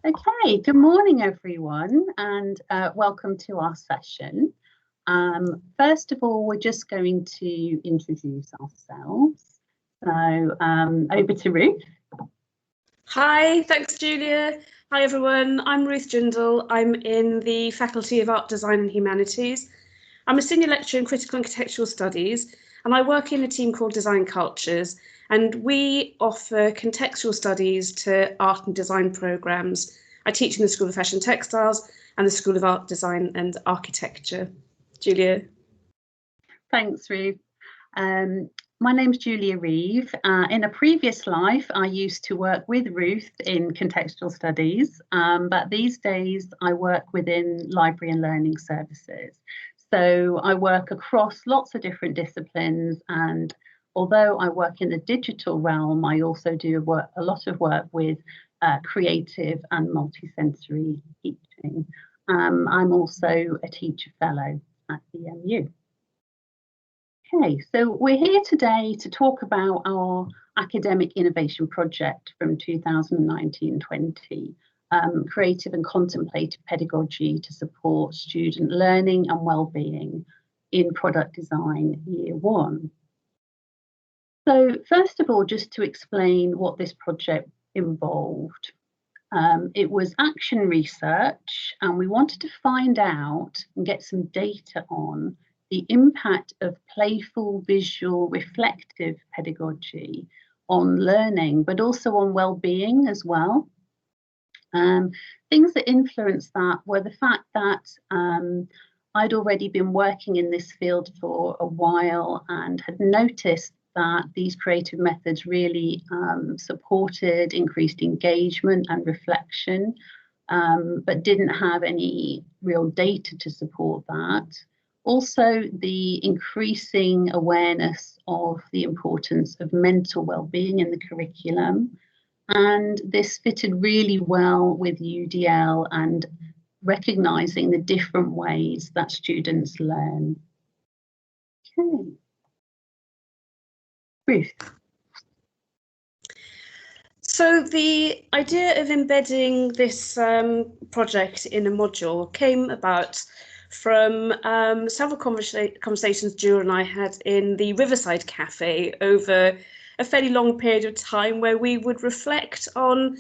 Okay, good morning everyone, and welcome to our session. First of all, we're just going to introduce ourselves. So over to Ruth. Hi, thanks Julia. Hi everyone, I'm Ruth Jindal. I'm in the Faculty of Art, Design and Humanities. I'm a senior lecturer in critical and contextual studies, and I work in a team called Design Cultures, and we offer contextual studies to art and design programmes. I teach in the School of Fashion and Textiles and the School of Art, Design and Architecture. Julia. Thanks, Ruth. My name's Julia Reeve. In a previous life, I used to work with Ruth in contextual studies, but these days I work within library and learning services. So I work across lots of different disciplines, and although I work in the digital realm, I also do a lot of work with creative and multisensory teaching. I'm also a teacher fellow at the MU. Okay, so we're here today to talk about our academic innovation project from 2019-20, creative and contemplative pedagogy to support student learning and well-being in product design year 1. So first of all, just to explain what this project involved. It was action research, and we wanted to find out and get some data on the impact of playful, visual, reflective pedagogy on learning, but also on well-being as well. Things that influenced that were the fact that I'd already been working in this field for a while and had noticed that these creative methods really supported increased engagement and reflection, but didn't have any real data to support that. Also, the increasing awareness of the importance of mental well-being in the curriculum. And this fitted really well with UDL and recognising the different ways that students learn. Okay. Ruth. So the idea of embedding this project in a module came about from several conversations Julia and I had in the Riverside Cafe over a fairly long period of time, where we would reflect on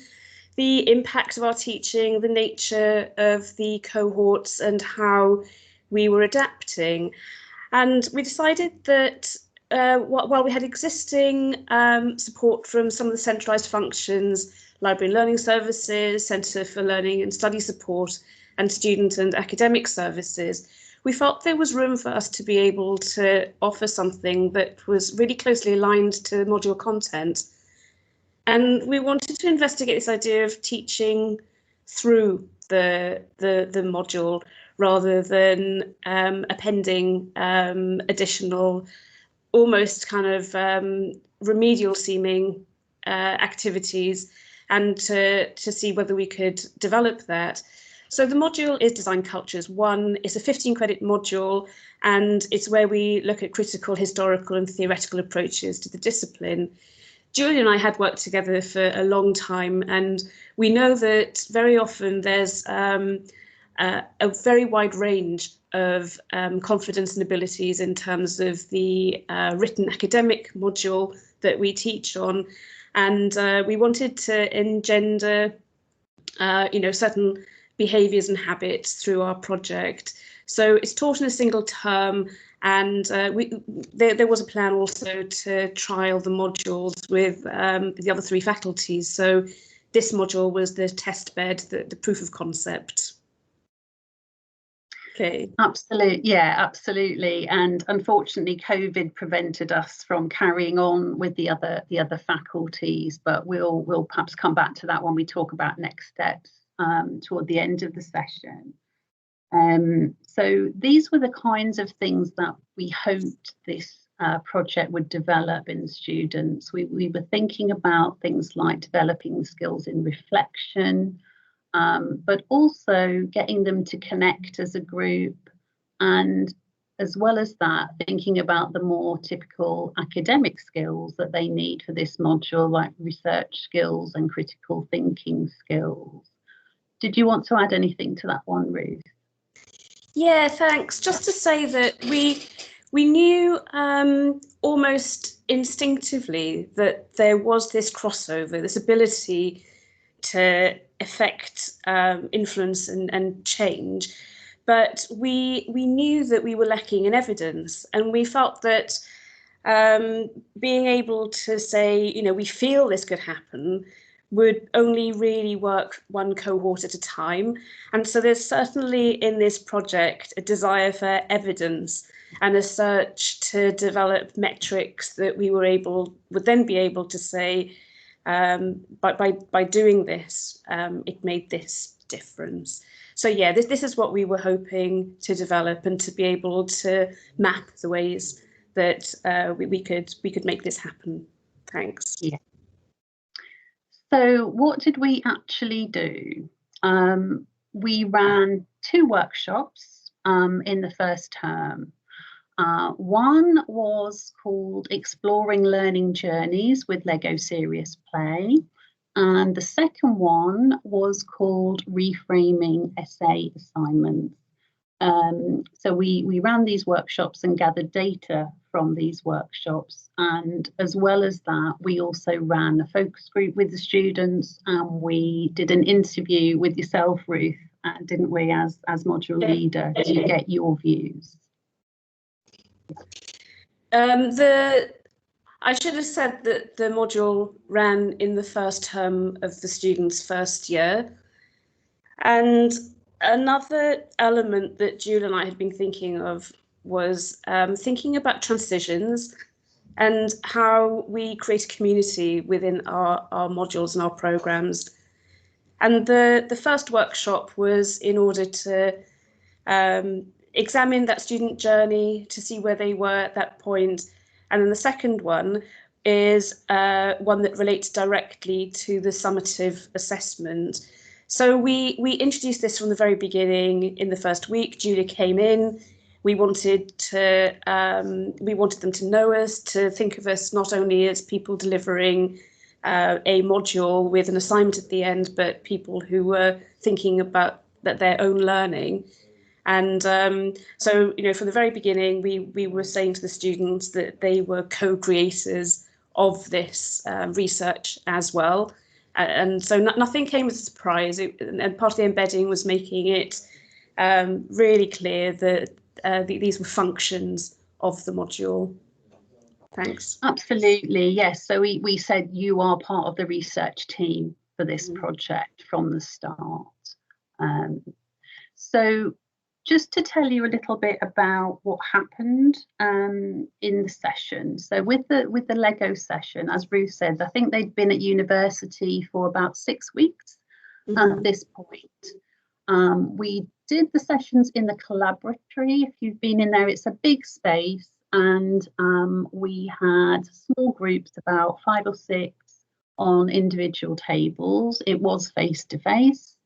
the impact of our teaching, the nature of the cohorts and how we were adapting. And we decided that while we had existing support from some of the centralised functions, library and learning services, Centre for Learning and Study Support, and student and academic services, we felt there was room for us to be able to offer something that was really closely aligned to module content. And we wanted to investigate this idea of teaching through the module rather than appending additional, almost kind of remedial seeming activities, and to see whether we could develop that. So the module is Design Cultures 1. It's a 15-credit module, and it's where we look at critical, historical and theoretical approaches to the discipline. Julia and I had worked together for a long time, and we know that very often there's a very wide range of confidence and abilities in terms of the written academic module that we teach on. And we wanted to engender certain behaviours and habits through our project. So it's taught in a single term, and there was a plan also to trial the modules with the other 3 faculties. So this module was the test bed, the proof of concept. Okay. Absolutely, yeah, absolutely. And unfortunately, COVID prevented us from carrying on with the other faculties, but we'll perhaps come back to that when we talk about next steps toward the end of the session. So these were the kinds of things that we hoped this project would develop in students. We were thinking about things like developing skills in reflection, but also getting them to connect as a group, and as well as that, thinking about the more typical academic skills that they need for this module, like research skills and critical thinking skills. Did you want to add anything to that one, Ruth? Yeah, thanks. Just to say that we knew almost instinctively that there was this crossover, this ability to affect influence and change, but we knew that we were lacking in evidence, and we felt that being able to say, you know, we feel this could happen would only really work one cohort at a time. And so there's certainly in this project a desire for evidence and a search to develop metrics that we would then be able to say, by doing this, it made this difference. So yeah, this is what we were hoping to develop, and to be able to map the ways that we could make this happen. Thanks. Yeah. So what did we actually do? We ran 2 workshops in the first term. One was called Exploring Learning Journeys with Lego Serious Play, and the second one was called Reframing Essay Assignments. So we ran these workshops and gathered data from these workshops, and as well as that, we also ran a focus group with the students, and we did an interview with yourself, Ruth, didn't we, as module leader, to get your views. I should have said that the module ran in the first term of the students' first year, and another element that Julie and I had been thinking of was thinking about transitions and how we create a community within our modules and our programs. And the first workshop was in order to examine that student journey, to see where they were at that point. And then the second one is one that relates directly to the summative assessment. So we introduced this from the very beginning. In the first week, Julia came in. We wanted them to know us, to think of us not only as people delivering a module with an assignment at the end, but people who were thinking about their own learning. And so, you know, from the very beginning, we were saying to the students that they were co-creators of this research as well. And so nothing came as a surprise. And part of the embedding was making it really clear that these were functions of the module. Thanks. Absolutely, yes. So we said you are part of the research team for this project from the start. So just to tell you a little bit about what happened in the session. So with the Lego session, as Ruth said, I think they'd been at university for about 6 weeks at this point. We did the sessions in the collaboratory. If you've been in there, it's a big space, and we had small groups, about 5 or 6, on individual tables. It was face-to-face.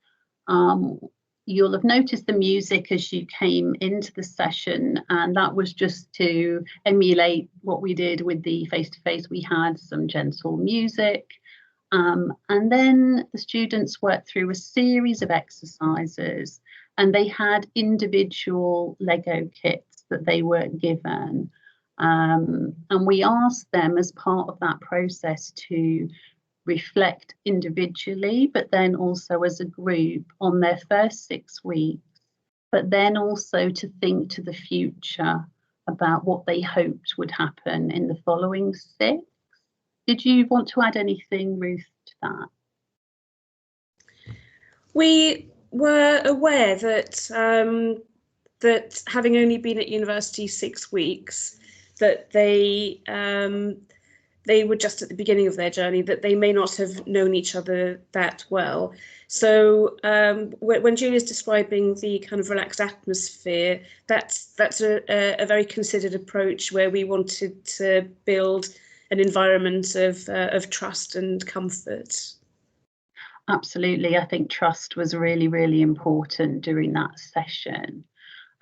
You'll have noticed the music as you came into the session, and that was just to emulate what we did with the face-to-face. We had some gentle music, and then the students worked through a series of exercises, and they had individual Lego kits that they were given, and we asked them as part of that process to reflect individually, but then also as a group on their first 6 weeks, but then also to think to the future about what they hoped would happen in the following 6. Did you want to add anything, Ruth, to that? We were aware that that having only been at university 6 weeks, that they were just at the beginning of their journey, that they may not have known each other that well. So when Julia's describing the kind of relaxed atmosphere, that's a very considered approach, where we wanted to build an environment of trust and comfort. Absolutely. I think trust was really, really important during that session.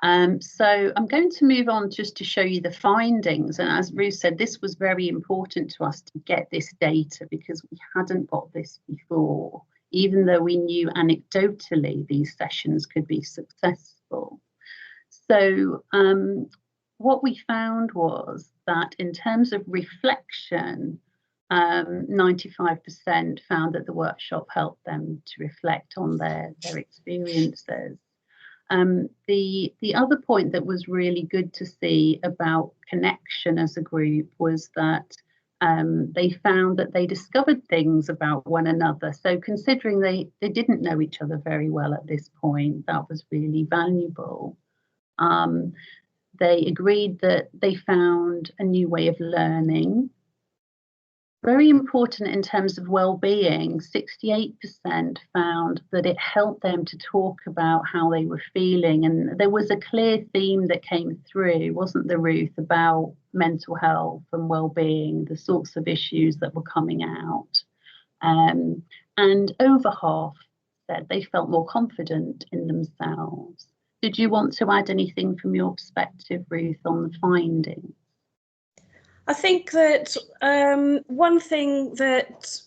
So I'm going to move on just to show you the findings. And as Ruth said, this was very important to us to get this data, because we hadn't got this before even though we knew anecdotally these sessions could be successful. So what we found was that in terms of reflection, 95% found that the workshop helped them to reflect on their experiences. The other point that was really good to see about connection as a group was that they found that they discovered things about one another. So considering they didn't know each other very well at this point, that was really valuable. They agreed that they found a new way of learning. Very important in terms of well-being, 68% found that it helped them to talk about how they were feeling. And there was a clear theme that came through, wasn't there, Ruth, about mental health and well-being, the sorts of issues that were coming out. And over half said they felt more confident in themselves. Did you want to add anything from your perspective, Ruth, on the findings? I think that one thing that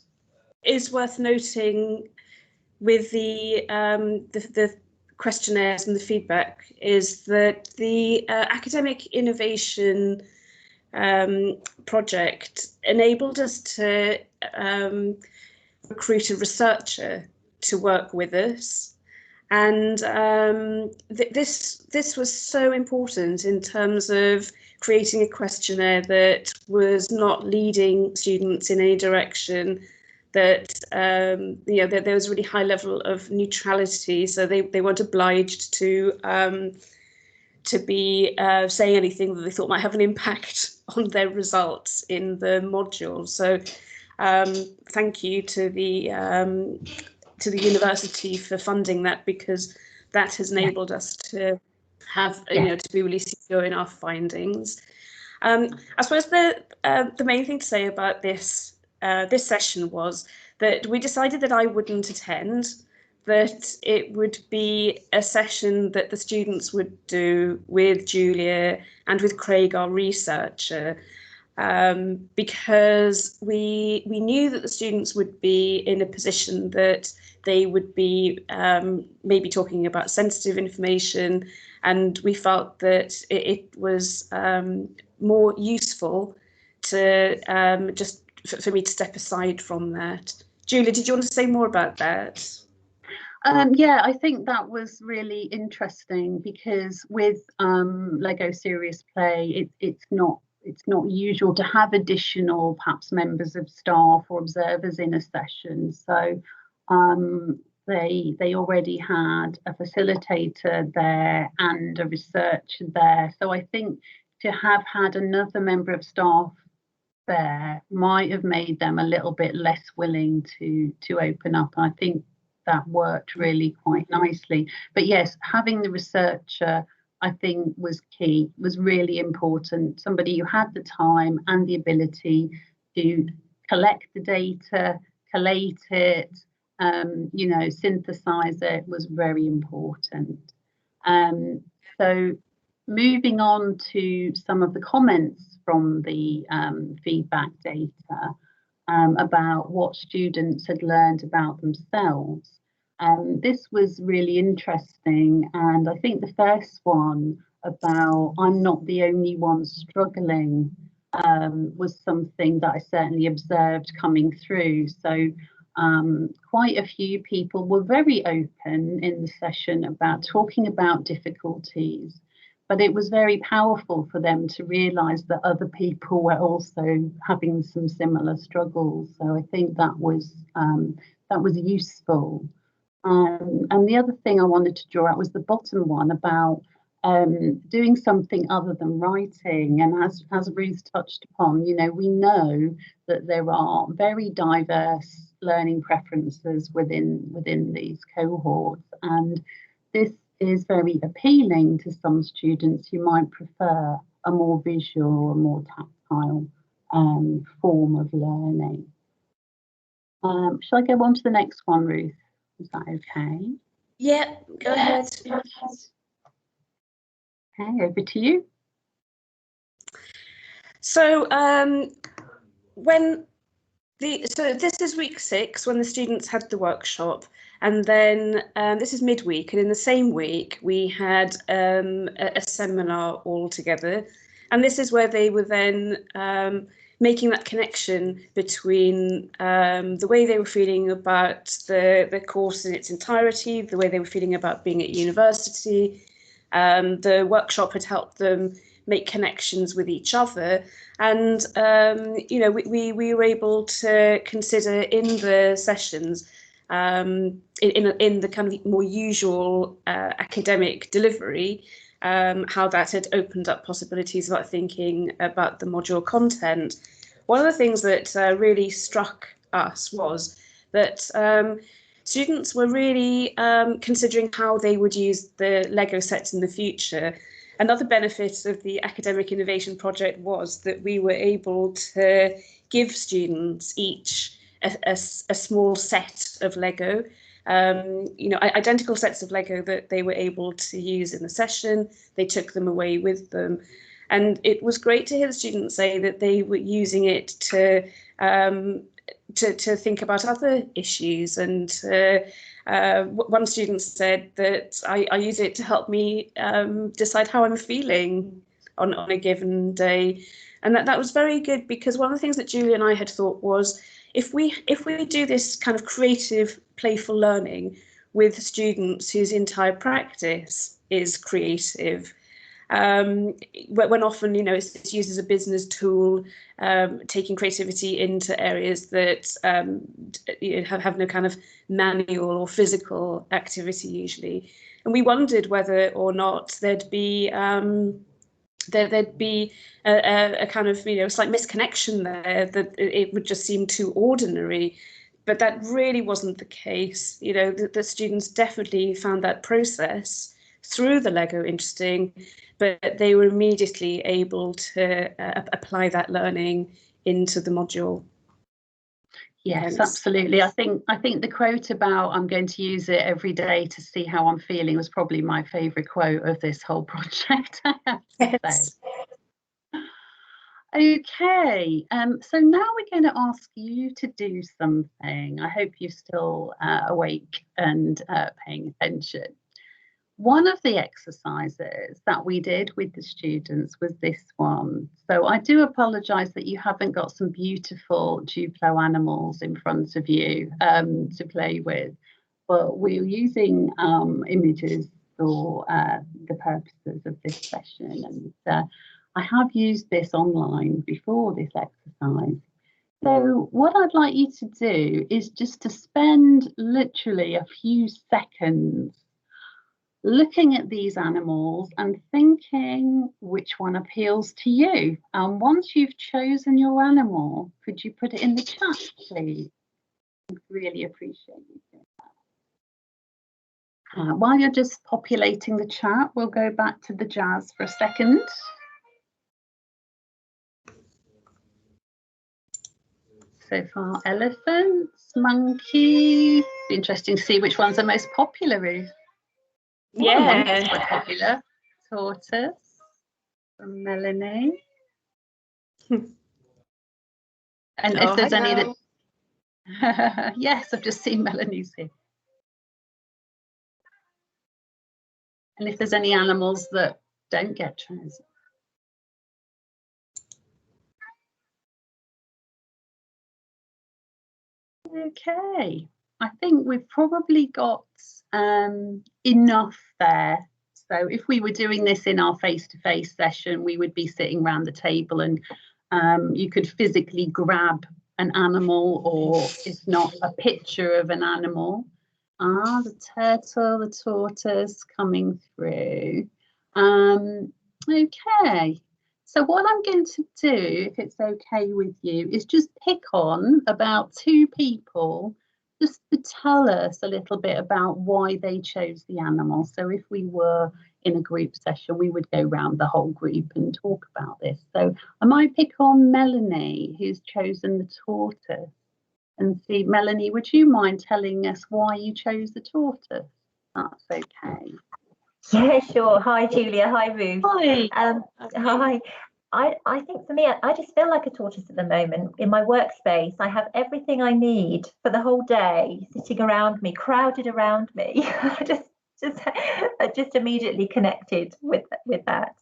is worth noting with the questionnaires and the feedback is that the academic innovation project enabled us to recruit a researcher to work with us. And this was so important in terms of creating a questionnaire that was not leading students in any direction, that that there was a really high level of neutrality, so they weren't obliged to be saying anything that they thought might have an impact on their results in the module. So thank you to the university for funding that, because that has enabled us to have to be really secure in our findings. I suppose the main thing to say about this session was that we decided that I wouldn't attend, that it would be a session that the students would do with Julia and with Craig, our researcher, because we knew that the students would be in a position that they would be maybe talking about sensitive information, and we felt that it was more useful to just for me to step aside from that. Julia, did you want to say more about that? Yeah, I think that was really interesting, because with Lego Serious Play, it's not usual to have additional perhaps members of staff or observers in a session. So they already had a facilitator there and a researcher there. So I think to have had another member of staff there might have made them a little bit less willing to open up. I think that worked really quite nicely. But yes, having the researcher, I think, was key, was really important. Somebody who had the time and the ability to collect the data, collate it, synthesize it, was very important. So moving on to some of the comments from the feedback data about what students had learned about themselves. This was really interesting, and I think the first one about "I'm not the only one struggling" was something that I certainly observed coming through. So quite a few people were very open in the session about talking about difficulties, but it was very powerful for them to realise that other people were also having some similar struggles. So I think that was useful. And the other thing I wanted to draw out was the bottom one about doing something other than writing. And as Ruth touched upon, we know that there are very diverse learning preferences within these cohorts, and this is very appealing to some students who might prefer a more visual or more tactile form of learning. Shall I go on to the next one, Ruth? Is that okay? Yeah, go ahead. Okay, over to you. So when So this is week 6 when the students had the workshop, and then this is midweek, and in the same week we had a seminar all together, and this is where they were then making that connection between the way they were feeling about the course in its entirety, the way they were feeling about being at university. The workshop had helped them make connections with each other, and you know, we were able to consider in the sessions, in the kind of more usual academic delivery, how that had opened up possibilities about thinking about the module content. One of the things that really struck us was that students were really considering how they would use the Lego sets in the future. Another benefit of the Academic Innovation Project was that we were able to give students each a small set of Lego, you know, identical sets of Lego that they were able to use in the session. They took them away with them. And it was great to hear the students say that they were using it to think about other issues. And one student said that I use it to help me decide how I'm feeling on a given day. And that was very good, because one of the things that Julie and I had thought was, if we do this kind of creative, playful learning with students whose entire practice is creative, when often, you know, it's used as a business tool, taking creativity into areas that you know, have no kind of manual or physical activity usually. And we wondered whether or not there'd be a kind of, you know, slight misconnection there, that it would just seem too ordinary. But that really wasn't the case. You know, the students definitely found that process through the Lego interesting, but they were immediately able to apply that learning into the module. Yes, absolutely. I think the quote about "I'm going to use it every day to see how I'm feeling" was probably my favourite quote of this whole project, I have to say. Okay, so now we're going to ask you to do something. I hope you're still awake and paying attention. One of the exercises that we did with the students was this one. So I do apologise that you haven't got some beautiful Duplo animals in front of you to play with, but we're using images for the purposes of this session. And I have used this online before this exercise. So what I'd like you to do is just to spend literally a few seconds looking at these animals and thinking which one appeals to you. And once you've chosen your animal, could you put it in the chat, please? I'd really appreciate you doing that. While you're just populating the chat, we'll go back to the jazz for a second. So far, elephants, monkeys. Be interesting to see which one's the most popular, Ruth. Yeah, quite popular. Tortoise from Melanie. And if there's any that yes, I've just seen Melanie's here. And if there's any animals that don't get chosen. Okay, I think we've probably got enough there. So if we were doing this in our face-to-face session, we would be sitting around the table, and you could physically grab an animal, or if not, a picture of an animal. The turtle, the tortoise coming through. Okay, so what I'm going to do, if it's okay with you, is just pick on about 2 people just to tell us a little bit about why they chose the animal. So if we were in a group session, we would go round the whole group and talk about this. So I might pick on Melanie, who's chosen the tortoise. And see, Melanie, would you mind telling us why you chose the tortoise? That's okay. Yeah, sure. Hi, Julia. Hi, Ruth. Hi. Hi. I think for me, I just feel like a tortoise at the moment. In my workspace, I have everything I need for the whole day sitting around me, crowded around me. I just immediately connected with that.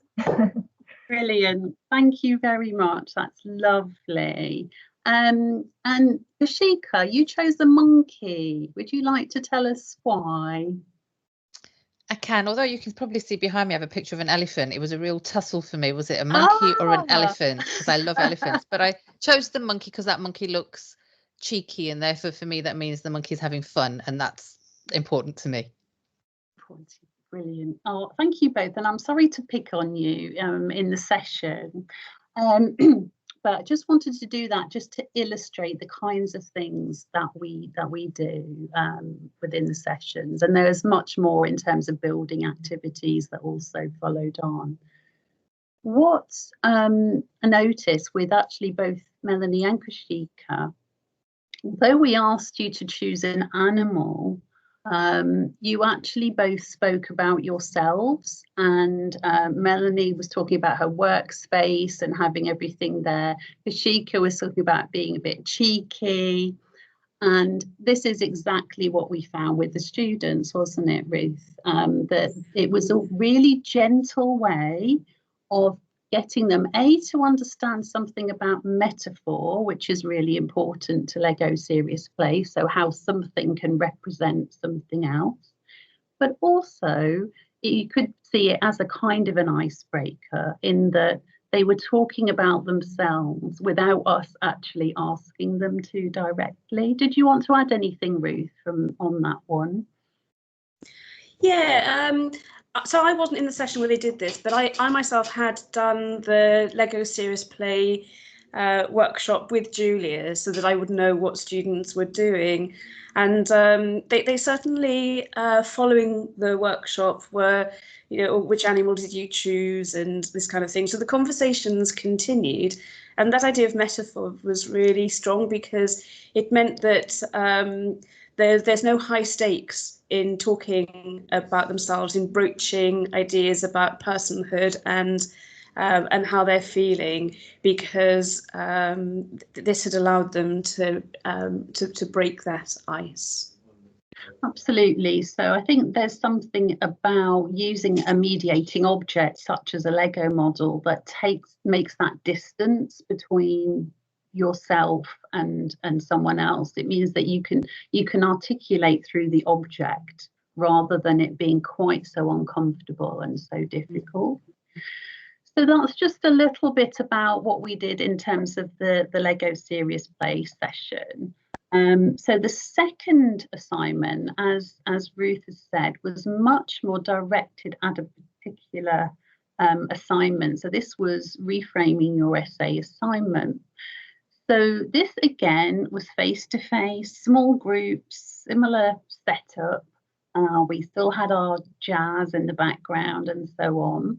Brilliant. Thank you very much. That's lovely. And Ashika, you chose the monkey. Would you like to tell us why? I can, although you can probably see behind me I have a picture of an elephant. It was a real tussle for me. Was it a monkey or an elephant? Because I love elephants. But I chose the monkey because that monkey looks cheeky, and therefore for me that means the monkey's having fun, and that's important to me. Brilliant. Oh, thank you both. And I'm sorry to pick on you in the session. But I just wanted to do that just to illustrate the kinds of things that we do within the sessions. And there's much more in terms of building activities that also followed on. What I noticed with actually both Melanie and Kashika, although we asked you to choose an animal, you actually both spoke about yourselves, and Melanie was talking about her workspace and having everything there. Kashika was talking about being a bit cheeky, and this is exactly what we found with the students, wasn't it, Ruth? That it was a really gentle way of getting them, to understand something about metaphor, which is really important to Lego Serious Play, so how something can represent something else, but also you could see it as a kind of an icebreaker in that they were talking about themselves without us actually asking them to directly. Did you want to add anything, Ruth, on that one? Yeah, so I wasn't in the session where they did this, but I myself had done the Lego Serious Play workshop with Julia so that I would know what students were doing. And they certainly, following the workshop, were, which animal did you choose and this kind of thing. So the conversations continued. And that idea of metaphor was really strong because it meant that there's no high stakes in talking about themselves, in broaching ideas about personhood and how they're feeling, because this had allowed them to break that ice. Absolutely. So I think there's something about using a mediating object such as a Lego model that makes that distance between yourself and someone else. It means that you can articulate through the object rather than it being quite so uncomfortable and so difficult. So that's just a little bit about what we did in terms of the Lego Serious Play session. So the second assignment, as Ruth has said, was much more directed at a particular assignment. So this was reframing your essay assignment. So this again was face-to-face, small groups, similar setup. We still had our jazz in the background and so on.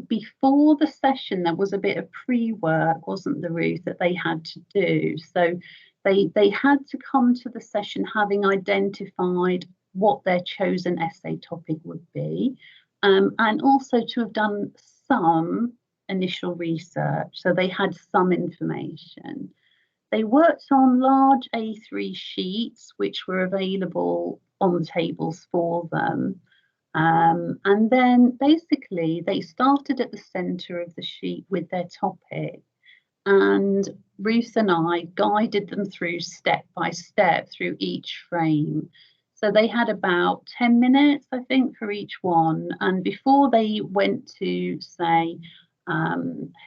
Before the session, there was a bit of pre-work, wasn't there, Ruth, that they had to do. So they had to come to the session having identified what their chosen essay topic would be, and also to have done some initial research, so they had some information. They worked on large A3 sheets which were available on the tables for them, and then basically they started at the centre of the sheet with their topic, and Ruth and I guided them through step by step through each frame. So they had about 10 minutes, I think, for each one, and before they went to say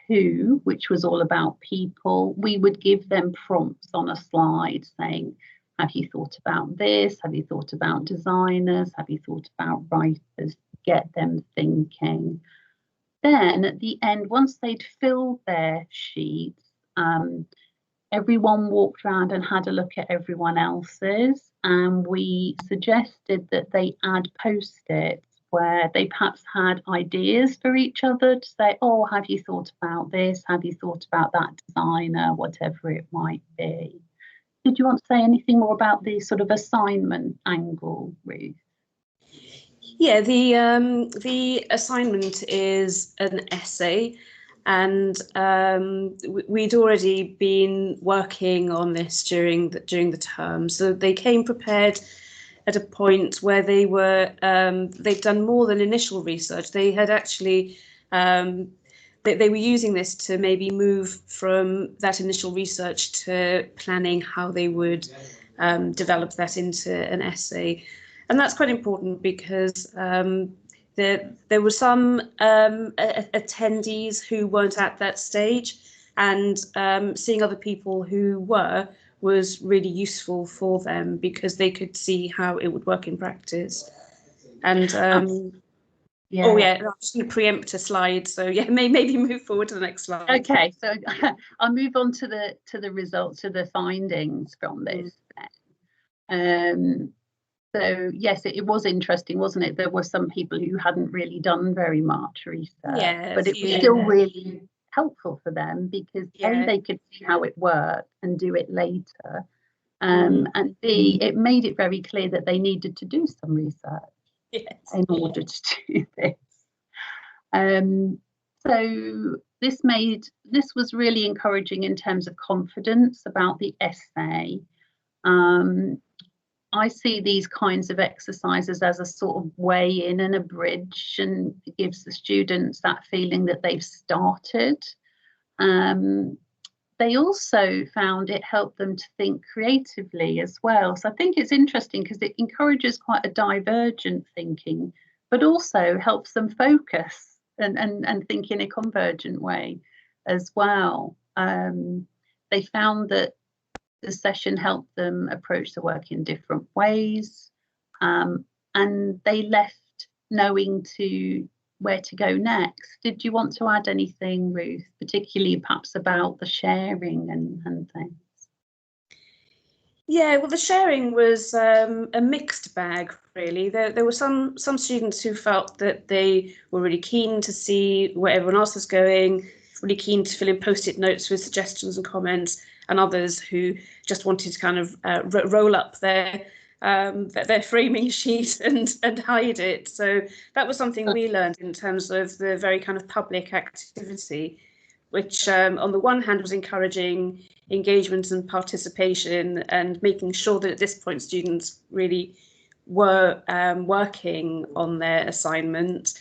who, which was all about people, we would give them prompts on a slide saying, have you thought about this? Have you thought about designers? Have you thought about writers? Get them thinking. Then at the end, once they'd filled their sheets, everyone walked around and had a look at everyone else's, and we suggested that they add post-its where they perhaps had ideas for each other to say, oh, have you thought about this? Have you thought about that designer? Whatever it might be. Did you want to say anything more about the sort of assignment angle, Ruth? Yeah, the assignment is an essay, and we'd already been working on this during the term, so they came prepared at a point where they were they'd done more than initial research. They had actually they were using this to maybe move from that initial research to planning how they would develop that into an essay. And that's quite important because there were some attendees who weren't at that stage, and seeing other people who were was really useful for them because they could see how it would work in practice. And yeah. oh yeah, I'm just going to preempt a slide, so yeah, maybe move forward to the next slide. Okay, so I'll move on to the results, to the findings from this. So yes, it was interesting, wasn't it? There were some people who hadn't really done very much research, but it was still really helpful for them because A, they could see how it worked and do it later, and B, it made it very clear that they needed to do some research in order to do this. So this was really encouraging in terms of confidence about the essay. I see these kinds of exercises as a sort of way in and a bridge, and it gives the students that feeling that they've started. They also found it helped them to think creatively as well. So I think it's interesting because it encourages quite a divergent thinking, but also helps them focus and think in a convergent way as well. They found that the session helped them approach the work in different ways, and they left knowing where to go next. Did you want to add anything, Ruth, particularly perhaps about the sharing and things? Yeah, well, the sharing was a mixed bag, really. There were some students who felt that they were really keen to see where everyone else was going, really keen to fill in post-it notes with suggestions and comments, and others who just wanted to kind of roll up their framing sheet and hide it. So that was something we learned in terms of the very kind of public activity, which on the one hand was encouraging engagement and participation and making sure that at this point students really were working on their assignment.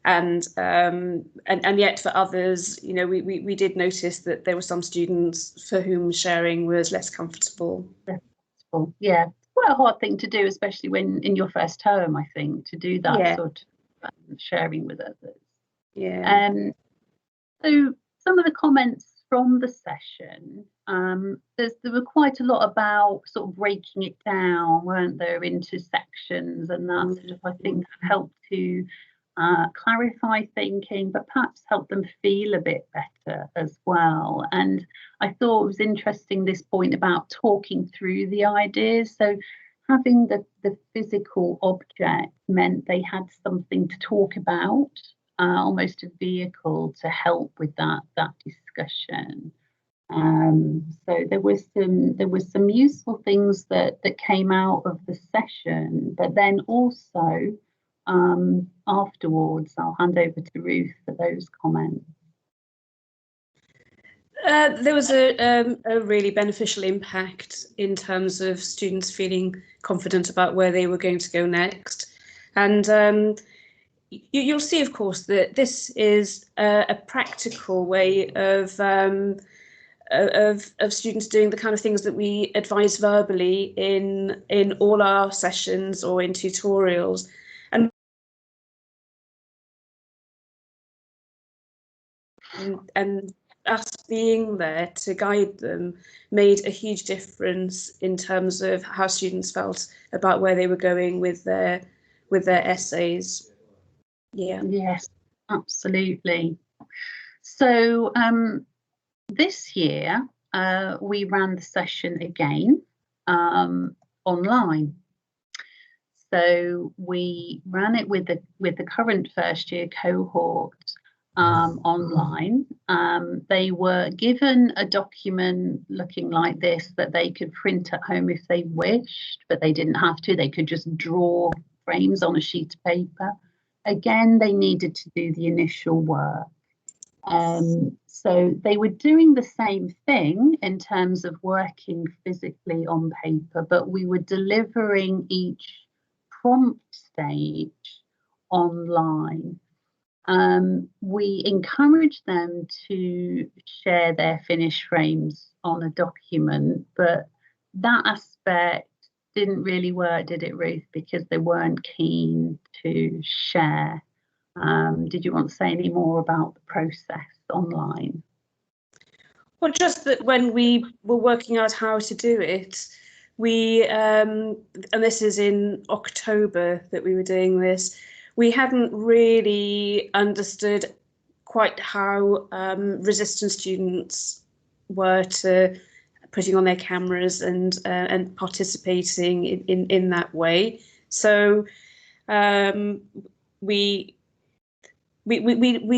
And yet for others, you know, we did notice that there were some students for whom sharing was less comfortable. Yeah, quite a hard thing to do, especially when in your first term, I think, to do that sort of sharing with others. Yeah. So some of the comments from the session, there were quite a lot about sort of breaking it down, weren't there, into sections, and that sort of, I think, helped to clarify thinking, but perhaps help them feel a bit better as well. And I thought it was interesting, this point about talking through the ideas. So having the physical object meant they had something to talk about, almost a vehicle to help with that discussion. So there was some useful things that came out of the session, but then also afterwards, I'll hand over to Ruth for those comments. There was a really beneficial impact in terms of students feeling confident about where they were going to go next. And you'll see, of course, that this is a practical way of students doing the kind of things that we advise verbally in all our sessions or in tutorials. And us being there to guide them made a huge difference in terms of how students felt about where they were going with their essays. Yeah. Yes, absolutely. So this year we ran the session again online. So we ran it with the current first year cohort online. They were given a document looking like this that they could print at home if they wished, but they didn't have to. They could just draw frames on a sheet of paper. Again, they needed to do the initial work. So they were doing the same thing in terms of working physically on paper, but we were delivering each prompt stage online. We encouraged them to share their finished frames on a document, but that aspect didn't really work, did it, Ruth? Because they weren't keen to share. Did you want to say any more about the process online? Well, just that when we were working out how to do it, we, and this is in October that we were doing this, we hadn't really understood quite how resistant students were to putting on their cameras and participating in that way. So we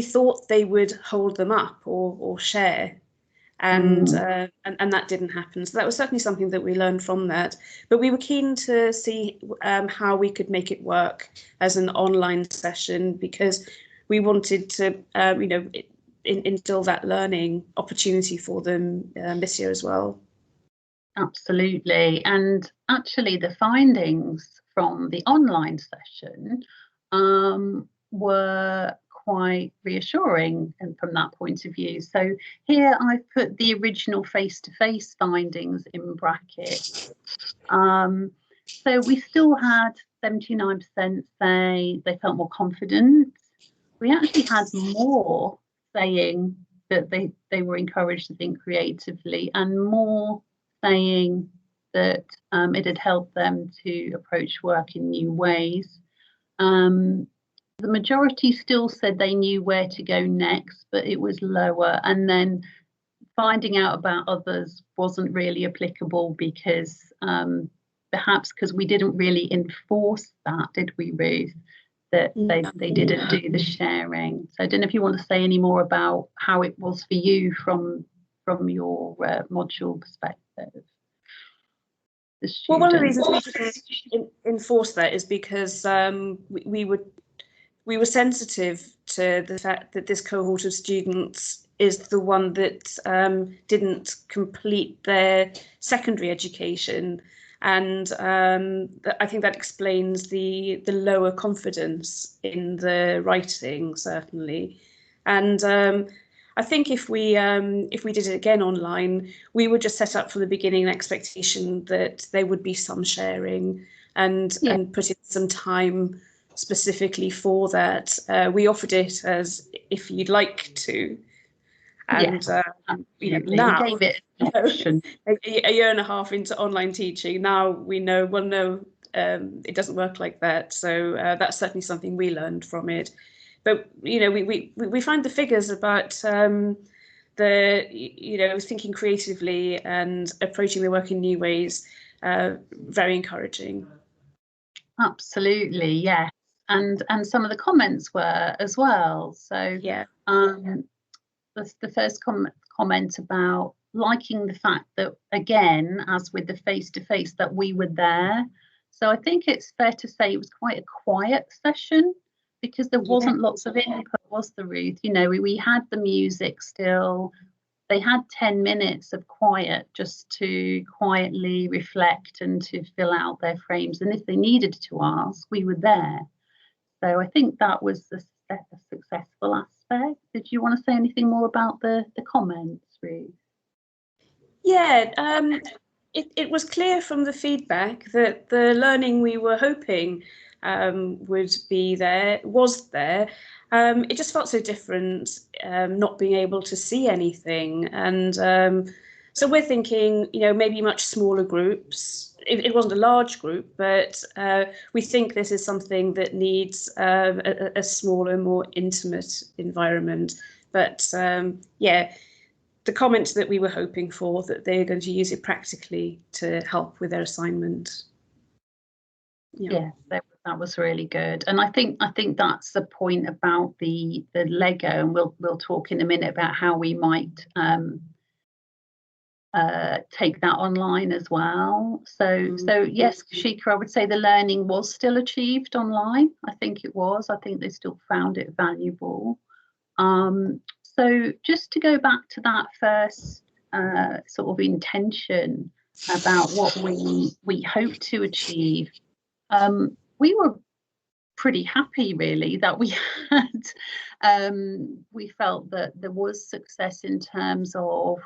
thought they would hold them up or share. And that didn't happen. So that was certainly something that we learned from that. But we were keen to see how we could make it work as an online session, because we wanted to, instill that learning opportunity for them this year as well. Absolutely. And actually, the findings from the online session were quite reassuring, and from that point of view. So here I've put the original face-to-face findings in brackets. So we still had 79% say they felt more confident. We actually had more saying that they were encouraged to think creatively, and more saying that it had helped them to approach work in new ways. The majority still said they knew where to go next, but it was lower. And then finding out about others wasn't really applicable, because perhaps because we didn't really enforce that, did we, Ruth? That they didn't do the sharing. So I don't know if you want to say any more about how it was for you from your module perspective. Well, one of the reasons we didn't enforce that is because we were sensitive to the fact that this cohort of students is the one that didn't complete their secondary education, and I think that explains the lower confidence in the writing, certainly. And I think if we did it again online, we would just set up from the beginning an expectation that there would be some sharing and put in some time specifically for that. We offered it as if you'd like to, and now gave it an option. A year and a half into online teaching, now we know, well, no, it doesn't work like that. So that's certainly something we learned from it. But we find the figures about thinking creatively and approaching the work in new ways very encouraging. Absolutely, yes. And some of the comments were as well. So yeah, the first comment about liking the fact that, again, as with the face-to-face, that we were there. So I think it's fair to say it was quite a quiet session, because there wasn't lots of input, was there, Ruth? We had the music still. They had 10 minutes of quiet just to quietly reflect and to fill out their frames. And if they needed to ask, we were there. So I think that was a successful aspect. Did you want to say anything more about the comments, Ruth? Yeah, it was clear from the feedback that the learning we were hoping would be there was there. It just felt so different, not being able to see anything. And so we're thinking, maybe much smaller groups. It wasn't a large group, but we think this is something that needs a smaller, more intimate environment. But the comment that we were hoping for, that they're going to use it practically to help with their assignment. Yeah, that was really good. And I think that's the point about the Lego, and we'll talk in a minute about how we might take that online as well. So yes, Shika, I would say the learning was still achieved online. I think it was. I think they still found it valuable. So just to go back to that first sort of intention about what we hope to achieve, we were pretty happy really that we had we felt that there was success in terms of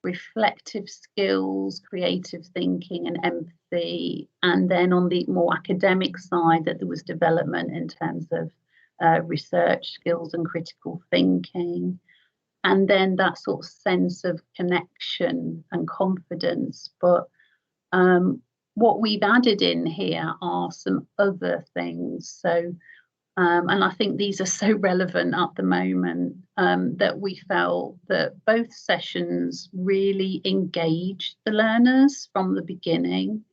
reflective skills, creative thinking and empathy, and then on the more academic side that there was development in terms of research skills and critical thinking, and then that sort of sense of connection and confidence. But what we've added in here are some other things. So, and I think these are so relevant at the moment, that we felt that both sessions really engaged the learners from the beginning.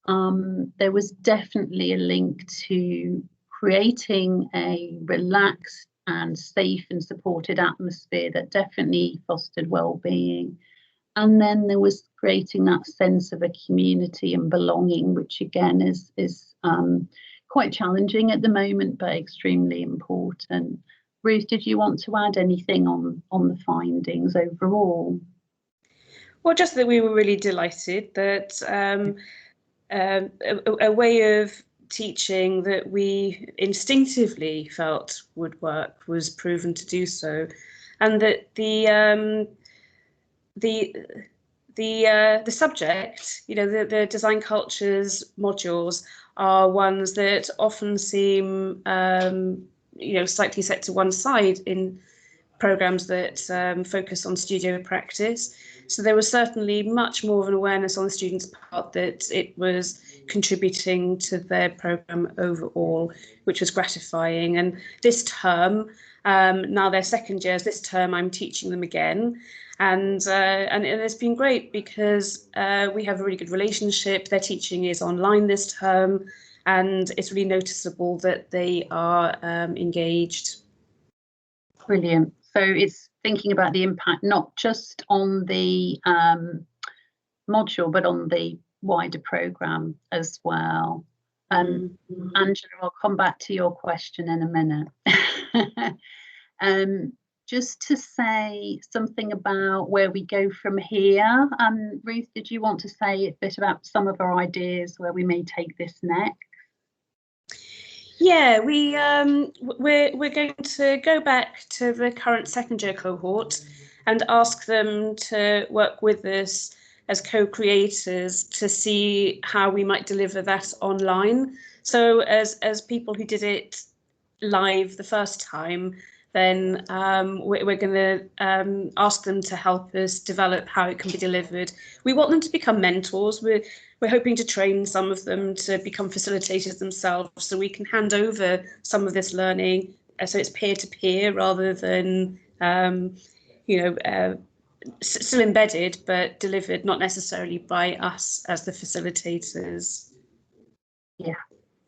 There was definitely a link to creating a relaxed and safe and supported atmosphere that definitely fostered well-being. And then there was creating that sense of a community and belonging, which again is quite challenging at the moment, but extremely important. Ruth, did you want to add anything on the findings overall? Well, just that we were really delighted that a way of teaching that we instinctively felt would work was proven to do so, and that the subject, you know, the design cultures modules are ones that often seem, you know, slightly set to one side in programs that focus on studio practice. So there was certainly much more of an awareness on the students' part that it was contributing to their program overall, which was gratifying. And this term, now they're second years, this term I'm teaching them again. And it's been great because we have a really good relationship. Their teaching is online this term, and it's really noticeable that they are engaged. Brilliant. So it's thinking about the impact, not just on the module, but on the wider programme as well. Angela, I'll come back to your question in a minute. Just to say something about where we go from here. Ruth, did you want to say a bit about some of our ideas where we may take this next? Yeah, we're going to go back to the current second year cohort and ask them to work with us as co-creators to see how we might deliver that online. So as people who did it live the first time, then we're going to ask them to help us develop how it can be delivered. We want them to become mentors. We're hoping to train some of them to become facilitators themselves, so we can hand over some of this learning, so it's peer-to-peer rather than still embedded, but delivered not necessarily by us as the facilitators. Yeah.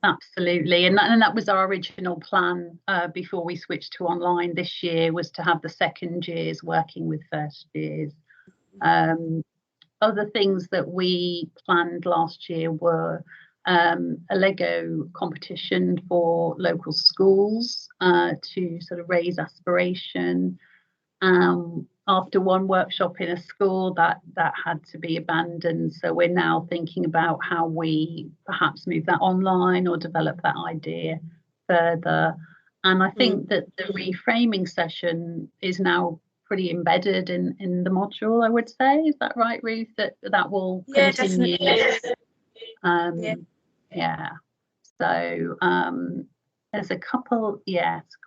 Absolutely, and that was our original plan before we switched to online this year, was to have the second years working with first years. Other things that we planned last year were a Lego competition for local schools to sort of raise aspiration. After one workshop in a school, that had to be abandoned. So we're now thinking about how we perhaps move that online or develop that idea further. And I think that the reframing session is now pretty embedded in the module, I would say. Is that right, Ruth? That will continue. Yeah. So there's a couple,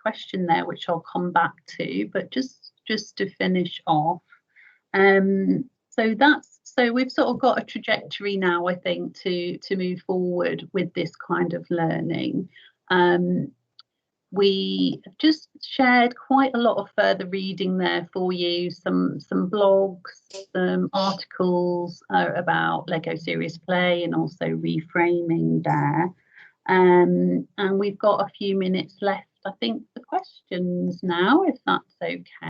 question there which I'll come back to, but just to finish off, so we've sort of got a trajectory now, I think, to move forward with this kind of learning. We just shared quite a lot of further reading there for you, some blogs, some articles about Lego Serious Play and also reframing there. And we've got a few minutes left, I think, for questions now, if that's okay.